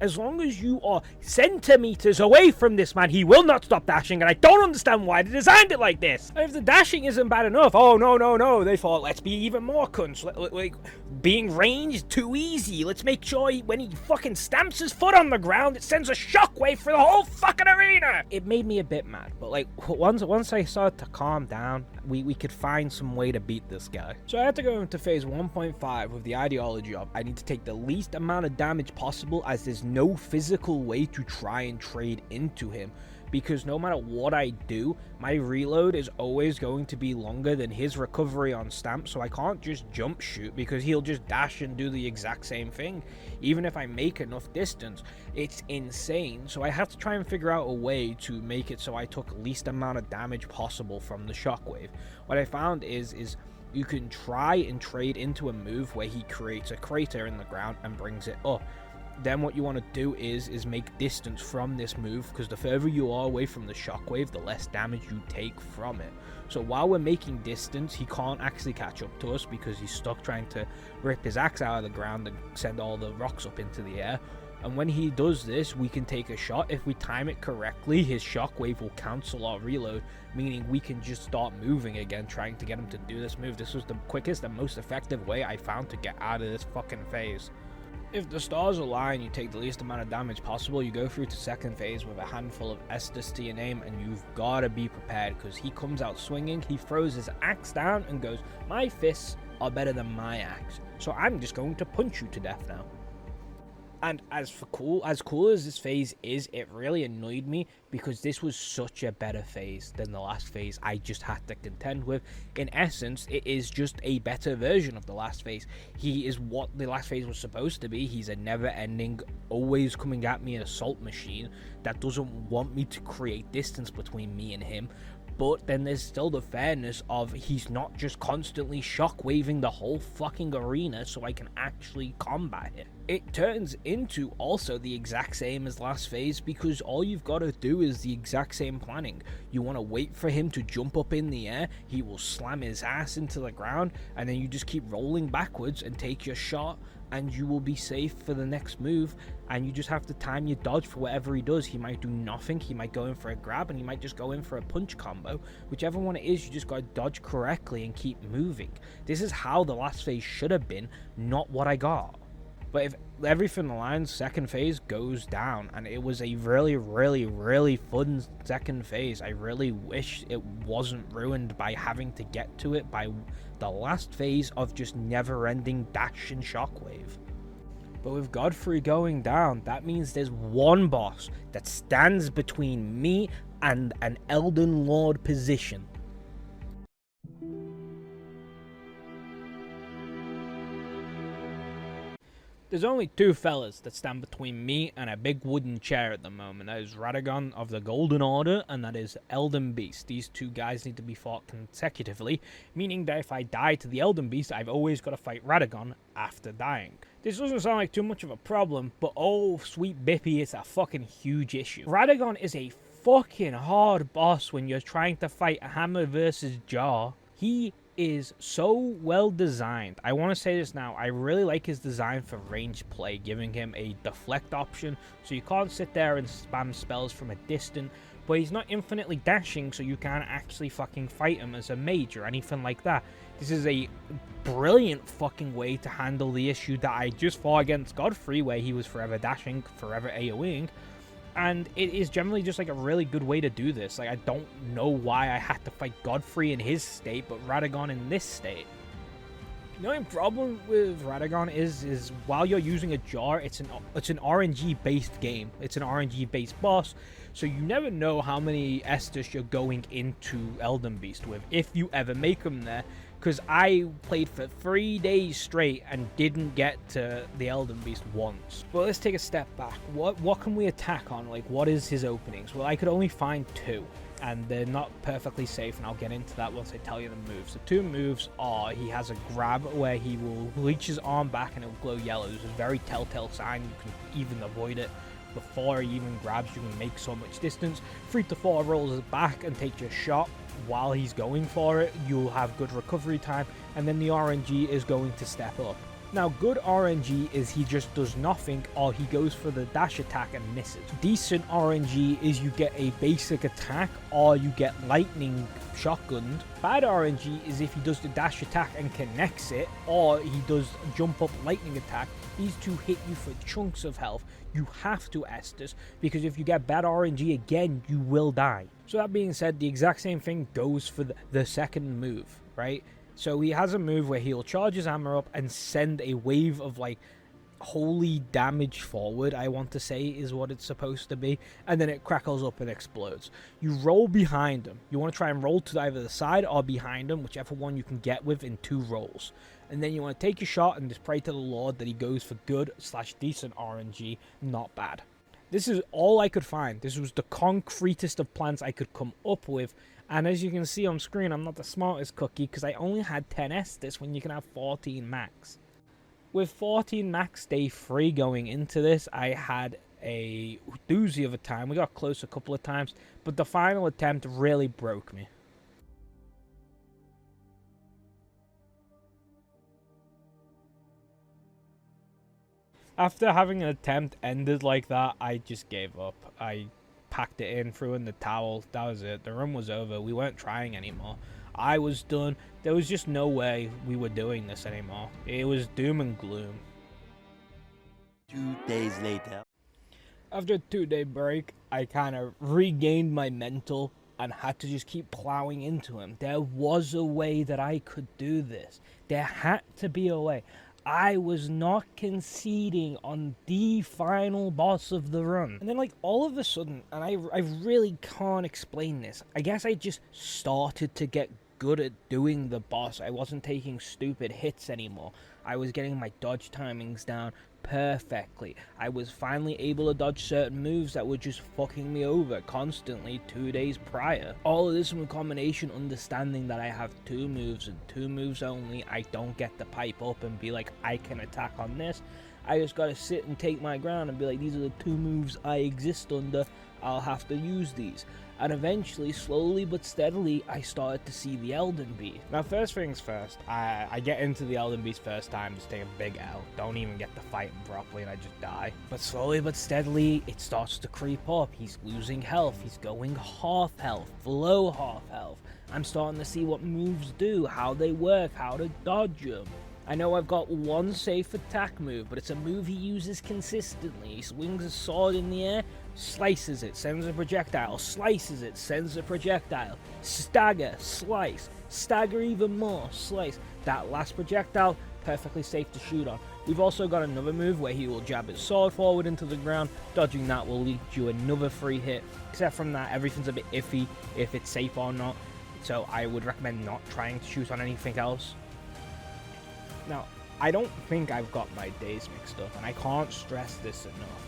As long as you are centimeters away from this man, he will not stop dashing, and I don't understand why they designed it like this. And if the dashing isn't bad enough, oh no, they thought, let's be even more cunts. Like, being ranged too easy. Let's make sure when he fucking stamps his foot on the ground, it sends a shockwave for the whole fucking arena. It made me a bit mad, but like once I started to calm down, we could find some way to beat this guy. So I had to go into phase 1.5 with the ideology of I need to take the least amount of damage possible, as there's no physical way to try and trade into him, because no matter what I do, my reload is always going to be longer than his recovery on stamp, so I can't just jump shoot because he'll just dash and do the exact same thing. Even if I make enough distance, it's insane. So I have to try and figure out a way to make it so I took least amount of damage possible from the shockwave. What I found is you can try and trade into a move where he creates a crater in the ground and brings it up. Then what you want to do is make distance from this move, because the further you are away from the shockwave, the less damage you take from it. So while we're making distance, he can't actually catch up to us because he's stuck trying to rip his axe out of the ground and send all the rocks up into the air. And when he does this, we can take a shot. If we time it correctly, his shockwave will cancel our reload, meaning we can just start moving again, trying to get him to do this move. This was the quickest and most effective way I found to get out of this fucking phase. If the stars align, you take the least amount of damage possible, you go through to second phase with a handful of Estus to your name, and you've got to be prepared, because he comes out swinging, he throws his axe down and goes, my fists are better than my axe, so I'm just going to punch you to death now. And as cool as this phase is, it really annoyed me because this was such a better phase than the last phase I just had to contend with. In essence, it is just a better version of the last phase. He is what the last phase was supposed to be. He's a never-ending, always coming at me assault machine that doesn't want me to create distance between me and him. But then there's still the fairness of he's not just constantly shockwaving the whole fucking arena so I can actually combat it. It turns into also the exact same as last phase, because all you've got to do is the exact same planning. You want to wait for him to jump up in the air, he will slam his ass into the ground, and then you just keep rolling backwards and take your shot, and you will be safe for the next move. And you just have to time your dodge for whatever he does. He might do nothing, he might go in for a grab, and he might just go in for a punch combo. Whichever one it is, you just gotta dodge correctly and keep moving. This is how the last phase should have been, not what I got. But if everything aligns, second phase goes down, and it was a really fun second phase. I really wish it wasn't ruined by having to get to it by the last phase of just never-ending dash and shockwave. But with Godfrey going down, that means there's one boss that stands between me and an Elden Lord position. There's only two fellas that stand between me and a big wooden chair at the moment. That is Radagon of the Golden Order, and that is Elden Beast. These two guys need to be fought consecutively, meaning that if I die to the Elden Beast, I've always got to fight Radagon after dying. This doesn't sound like too much of a problem, but oh sweet bippy, it's a fucking huge issue. Radagon is a fucking hard boss when you're trying to fight a hammer versus jaw. He is so well designed. I want to say this now, I really like his design for range play, giving him a deflect option, so you can't sit there and spam spells from a distance, but he's not infinitely dashing, so you can't actually fucking fight him as a mage or anything like that. This is a brilliant fucking way to handle the issue that I just fought against Godfrey, where he was forever dashing, forever AoEing. And it is generally just like a really good way to do this. Like, I don't know why I had to fight Godfrey in his state, but Radagon in this state. The only problem with Radagon is while you're using a jar, it's an RNG-based game. It's an RNG-based boss, so you never know how many Estus you're going into Elden Beast with, if you ever make them there. because I played for 3 days straight and didn't get to the Elden Beast once. But let's take a step back. What can we attack on? Like, what is his openings? Well, I could only find 2, and they're not perfectly safe, and I'll get into that once I tell you the moves. The 2 moves are, he has a grab where he will reach his arm back and it will glow yellow. This is a very telltale sign. You can even avoid it before he even grabs. You can make so much distance. 3 to 4 rolls his back and takes your shot while he's going for it. You'll have good recovery time, and then the RNG is going to step up. Now, good RNG is he just does nothing, or he goes for the dash attack and misses. Decent RNG is you get a basic attack, or you get lightning shotgunned. Bad RNG is if he does the dash attack and connects it, or he does jump up lightning attack. These two hit you for chunks of health. You have to Estus, because if you get bad RNG again, you will die. So that being said, the exact same thing goes for the second move, right? So he has a move where he'll charge his hammer up and send a wave of, like, holy damage forward, I want to say is what it's supposed to be, and then it crackles up and explodes. You roll behind him. You want to try and roll to either the side or behind him, whichever one you can get with in 2 rolls. And then you want to take your shot and just pray to the Lord that he goes for good/decent RNG, not bad. This is all I could find. This was the concretest of plans I could come up with. And as you can see on screen, I'm not the smartest cookie because I only had 10 Estus when you can have 14 max. With 14 max day 3 going into this, I had a doozy of a time. We got close a couple of times, but the final attempt really broke me. After having an attempt ended like that, I just gave up. I packed it in, threw in the towel. That was it. The run was over. We weren't trying anymore. I was done. There was just no way we were doing this anymore. It was doom and gloom. 2 days later. After a 2-day break, I kind of regained my mental and had to just keep plowing into him. There was a way that I could do this. There had to be a way. I was not conceding on the final boss of the run. And then, like, all of a sudden, and I really can't explain this, I guess I just started to get good at doing the boss. I wasn't taking stupid hits anymore. I was getting my dodge timings down perfectly. I was finally able to dodge certain moves that were just fucking me over constantly 2 days prior. All of this in combination, understanding that I have 2 moves and 2 moves only. I don't get to pipe up and be like, I can attack on this. I just gotta sit and take my ground and be like, these are the 2 moves I exist under. I'll have to use these. And eventually, slowly but steadily, I started to see the Elden Beast. Now, first things first, I get into the Elden Beast first time, just take a big L. Don't even get to fight him properly, and I just die. But slowly but steadily, it starts to creep up. He's losing health. He's going half health, below half health. I'm starting to see what moves do, how they work, how to dodge them. I know I've got one safe attack move, but it's a move he uses consistently. He swings his sword in the air, slices it, sends a projectile, slices it, sends a projectile, stagger, slice, stagger even more, slice. That last projectile, perfectly safe to shoot on. We've also got another move where he will jab his sword forward into the ground. Dodging that will lead you another free hit. Except from that, everything's a bit iffy if it's safe or not. So I would recommend not trying to shoot on anything else. Now, I don't think I've got my days mixed up, and I can't stress this enough.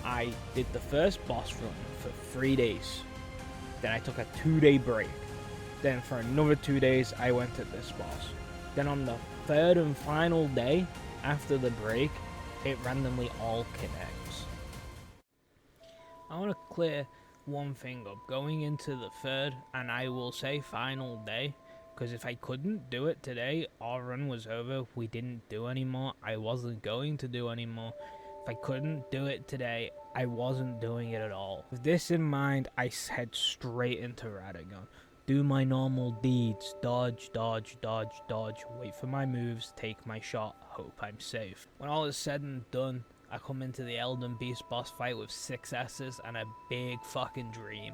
I did the first boss run for 3 days. Then I took a 2-day break. Then for another 2 days, I went to this boss. Then on the 3rd and final day, after the break, it randomly all connects. I want to clear one thing up. Going into the 3rd, and I will say final day, because if I couldn't do it today, our run was over. We didn't do anymore. I wasn't going to do anymore. If I couldn't do it today, I wasn't doing it at all. With this in mind, I head straight into Radagon. Do my normal deeds. Dodge, dodge, dodge, dodge. Wait for my moves. Take my shot. Hope I'm safe. When all is said and done, I come into the Elden Beast boss fight with 6 S's and a big fucking dream.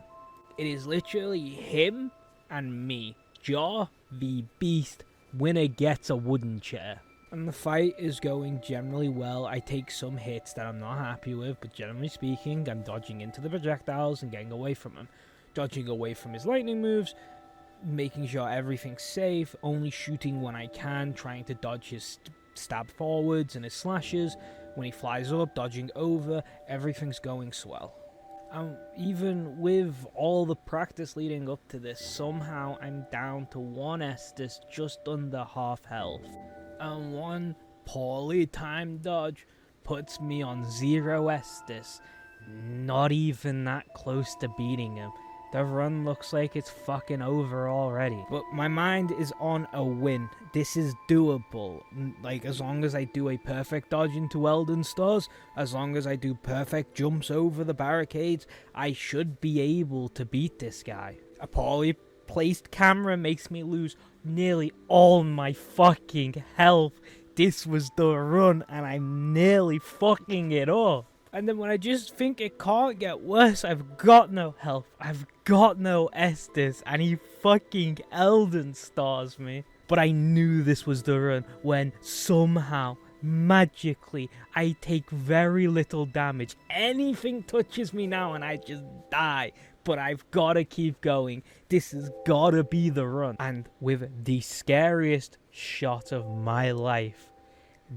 It is literally him and me. Jaw v Beast, winner gets a wooden chair. And the fight is going generally well. I take some hits that I'm not happy with, but generally speaking, I'm dodging into the projectiles and getting away from him. Dodging away from his lightning moves, making sure everything's safe, only shooting when I can, trying to dodge his stab forwards and his slashes. When he flies up, dodging over, everything's going swell. Even with all the practice leading up to this, somehow I'm down to 1 Estus, just under half health. And one poorly timed dodge puts me on 0 Estus, not even that close to beating him. The run looks like it's fucking over already. But my mind is on a win. This is doable. Like, as long as I do a perfect dodge into Elden stars, as long as I do perfect jumps over the barricades, I should be able to beat this guy. A poorly placed camera makes me lose nearly all my fucking health. This was the run, and I'm nearly fucking it up. And then when I just think it can't get worse, I've got no health, I've got no Estus, and he fucking Elden stars me. But I knew this was the run when somehow, magically, I take very little damage. Anything touches me now and I just die. But I've gotta keep going. This has gotta be the run. And with the scariest shot of my life,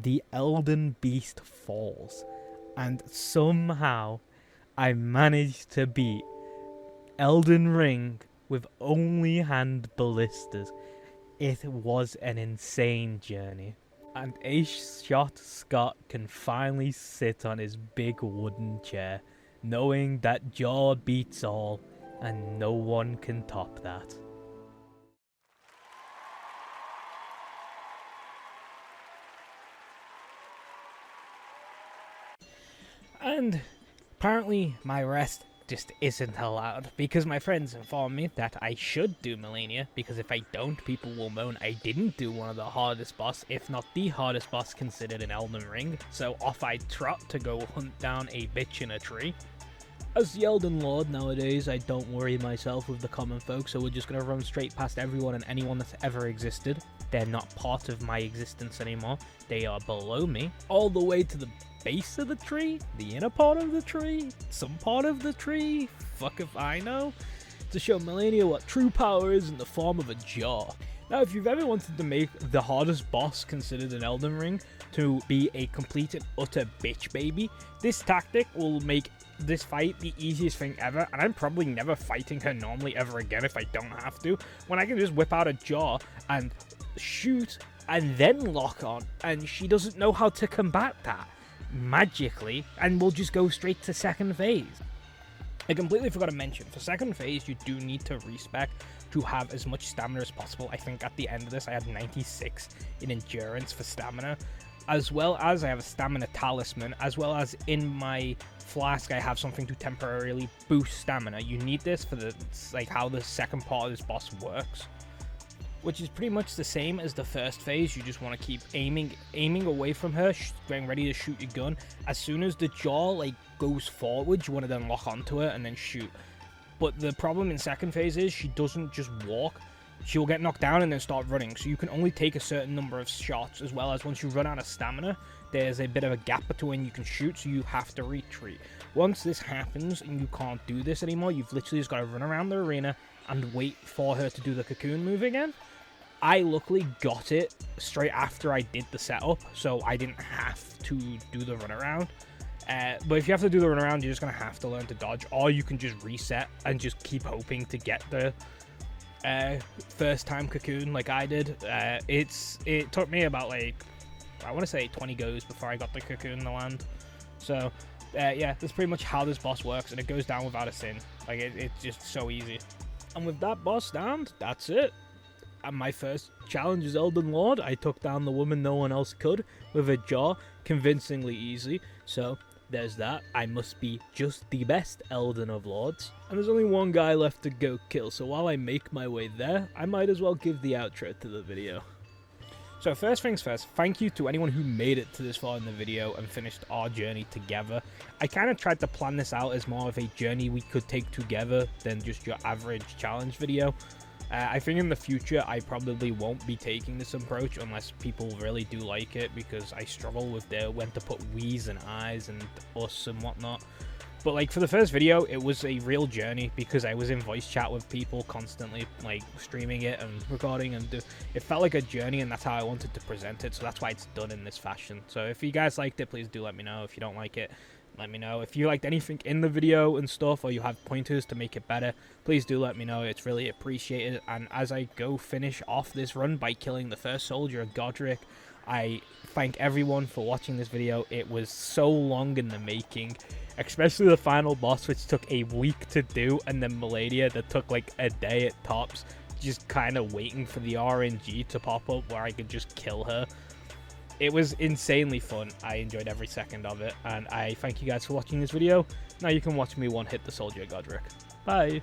the Elden Beast falls. And somehow, I managed to beat Elden Ring with only hand ballistas. It was an insane journey. And Ace-shot Scott can finally sit on his big wooden chair, knowing that jaw beats all, and no one can top that. And apparently my rest just isn't allowed, because my friends informed me that I should do Millennia, because if I don't, people will moan I didn't do one of the hardest boss, if not the hardest boss considered in Elden Ring. So off I trot to go hunt down a bitch in a tree. As the Elden Lord nowadays, I don't worry myself with the common folk, so we're just going to run straight past everyone and anyone that's ever existed. They're not part of my existence anymore. They are below me, all the way to the base of the tree, the inner part of the tree, some part of the tree, fuck if I know, to show Millennia what true power is in the form of a jaw. Now, if you've ever wanted to make the hardest boss considered in Elden Ring to be a complete and utter bitch baby, this tactic will make this fight the easiest thing ever, and I'm probably never fighting her normally ever again if I don't have to, when I can just whip out a jaw and shoot and then lock on, and she doesn't know how to combat that magically, and we'll just go straight to second phase. I completely forgot to mention, for second phase you do need to respec to have as much stamina as possible. I think at the end of this I had 96 in endurance for stamina, as well as I have a stamina talisman, as well as in my flask I have something to temporarily boost stamina. You need this for the how the second part of this boss works, which is pretty much the same as the first phase. You just want to keep aiming away from her, getting ready to shoot your gun. As soon as the jaw goes forward, you want to then lock onto her and then shoot. But the problem in second phase is she doesn't just walk. She'll get knocked down and then start running, so you can only take a certain number of shots, as well as once you run out of stamina, there's a bit of a gap between you can shoot, so you have to retreat. Once this happens and you can't do this anymore, you've literally just got to run around the arena and wait for her to do the cocoon move again. I luckily got it straight after I did the setup, so I didn't have to do the runaround. But if you have to do the runaround, you're just going to have to learn to dodge, or you can just reset and just keep hoping to get the first time cocoon like I did. It took me about I want to say 20 goes before I got the cocoon in the land. So yeah, that's pretty much how this boss works, and it goes down without a sin. It's just so easy. And with that boss down, that's it. And my first challenge as Elden Lord, I took down the woman no one else could with a jaw, convincingly easy. So there's that. I must be just the best Elden of Lords. And there's only one guy left to go kill, so while I make my way there, I might as well give the outro to the video. So first things first, thank you to anyone who made it to this far in the video and finished our journey together. I kind of tried to plan this out as more of a journey we could take together than just your average challenge video. I think in the future I probably won't be taking this approach unless people really do like it, because I struggle with when to put we's and I's and us and whatnot. But like for the first video, it was a real journey because I was in voice chat with people constantly, like streaming it and recording, and it felt like a journey, and that's how I wanted to present it. So that's why it's done in this fashion. So if you guys liked it, please do let me know. If you don't like it, let me know. If you liked anything in the video and stuff, or you have pointers to make it better, please do let me know. It's really appreciated. And as I go finish off this run by killing the first soldier of Godric, I thank everyone for watching this video. It was so long in the making, especially the final boss, which took a week to do, and then Millennia that took like a day at tops, just kind of waiting for the RNG to pop up where I could just kill her. It was insanely fun. I enjoyed every second of it, and I thank you guys for watching this video. Now you can watch me one-hit the soldier Godric. Bye!